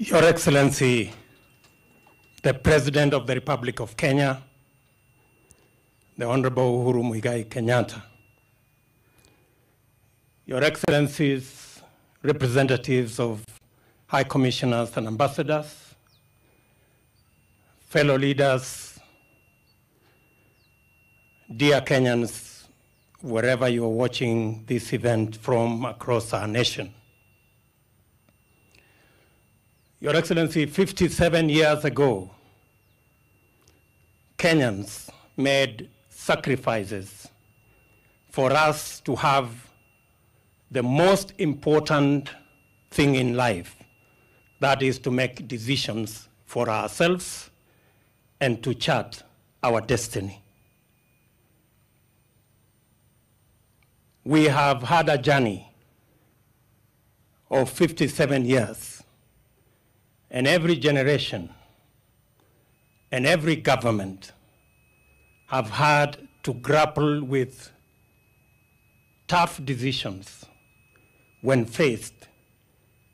Your Excellency, the President of the Republic of Kenya, the Honorable Uhuru Muigai Kenyatta, Your Excellencies, representatives of High Commissioners and Ambassadors, fellow leaders, dear Kenyans, wherever you are watching this event from across our nation. Your Excellency, 57 years ago, Kenyans made sacrifices for us to have the most important thing in life, that is to make decisions for ourselves and to chart our destiny. We have had a journey of 57 years, and every generation and every government have had to grapple with tough decisions when faced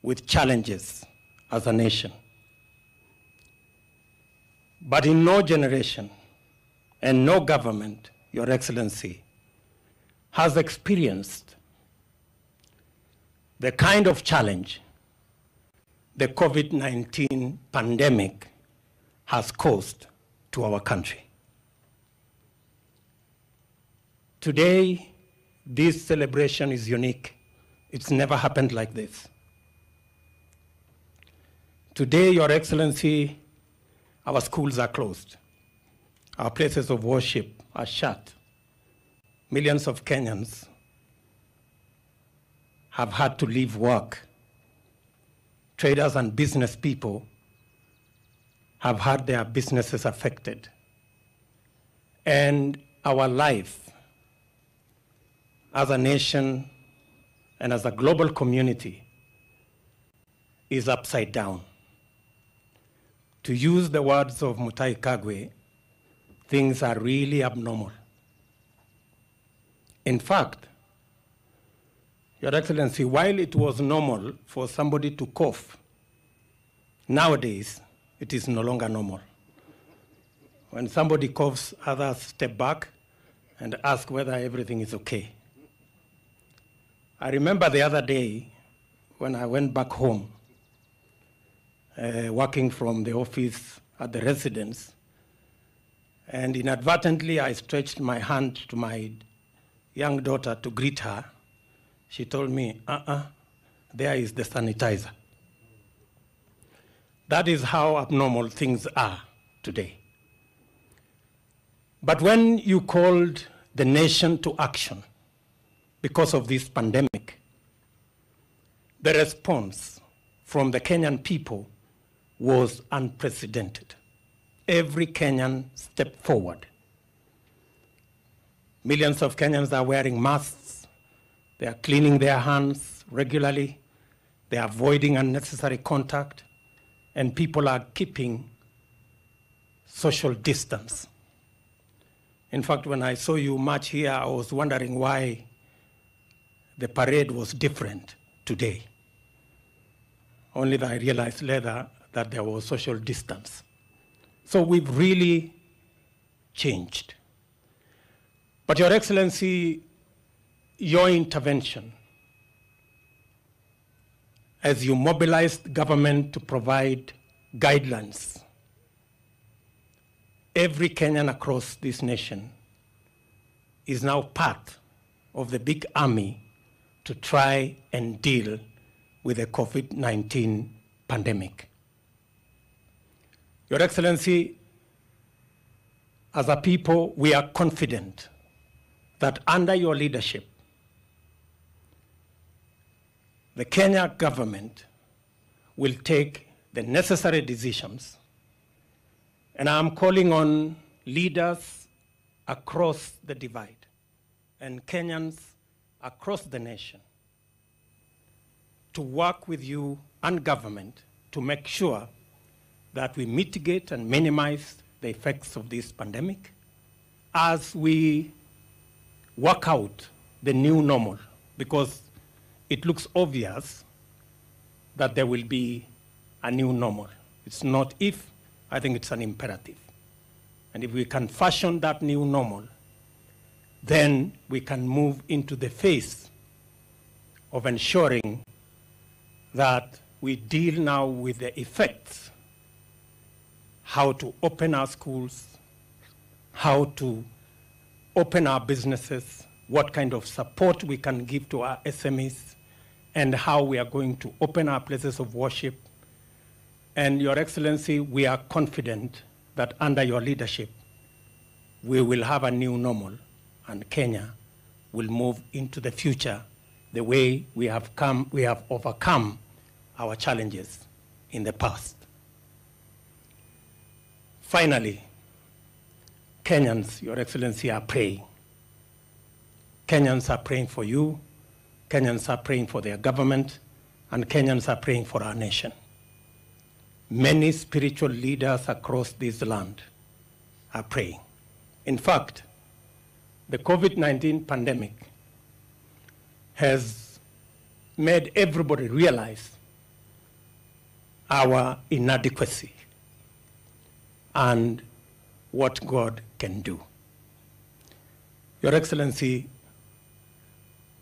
with challenges as a nation. But in no generation and no government, Your Excellency, has experienced the kind of challenge the COVID-19 pandemic has caused to our country. Today, this celebration is unique. It's never happened like this. Today, Your Excellency, our schools are closed. Our places of worship are shut. Millions of Kenyans have had to leave work. Traders and business people have had their businesses affected. And our life as a nation and as a global community is upside down. To use the words of Mutahi Kagwe, things are really abnormal. In fact, Your Excellency, while it was normal for somebody to cough, nowadays it is no longer normal. When somebody coughs, others step back and ask whether everything is okay. I remember the other day when I went back home, working from the office at the residence, and inadvertently I stretched my hand to my young daughter to greet her. She told me, there is the sanitizer. That is how abnormal things are today. But when you called the nation to action because of this pandemic, the response from the Kenyan people was unprecedented. Every Kenyan stepped forward. Millions of Kenyans are wearing masks. They are cleaning their hands regularly. They are avoiding unnecessary contact. And people are keeping social distance. In fact, when I saw you march here, I was wondering why the parade was different today. Only that I realized later that there was social distance. So we've really changed. But Your Excellency, your intervention as you mobilized government to provide guidelines, every Kenyan across this nation is now part of the big army to try and deal with the COVID-19 pandemic. Your Excellency, as a people, we are confident that under your leadership, the Kenya government will take the necessary decisions. And I'm calling on leaders across the divide and Kenyans across the nation to work with you and government to make sure that we mitigate and minimize the effects of this pandemic as we work out the new normal, because it looks obvious that there will be a new normal. It's not if, I think it's an imperative. And if we can fashion that new normal, then we can move into the phase of ensuring that we deal now with the effects, how to open our schools, how to open our businesses, what kind of support we can give to our SMEs, and how we are going to open our places of worship. And Your Excellency, we are confident that under your leadership, we will have a new normal, and Kenya will move into the future the way we have overcome our challenges in the past. Finally, Kenyans, Your Excellency, are praying. Kenyans are praying for you, Kenyans are praying for their government, and Kenyans are praying for our nation. Many spiritual leaders across this land are praying. In fact, the COVID-19 pandemic has made everybody realize our inadequacy and what God can do. Your Excellency,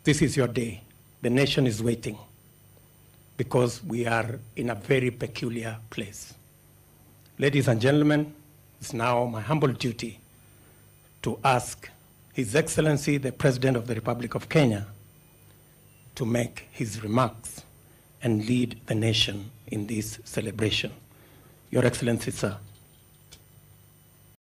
this is your day. The nation is waiting because we are in a very peculiar place. Ladies and gentlemen, it's now my humble duty to ask His Excellency, the President of the Republic of Kenya, to make his remarks and lead the nation in this celebration. Your Excellency, sir.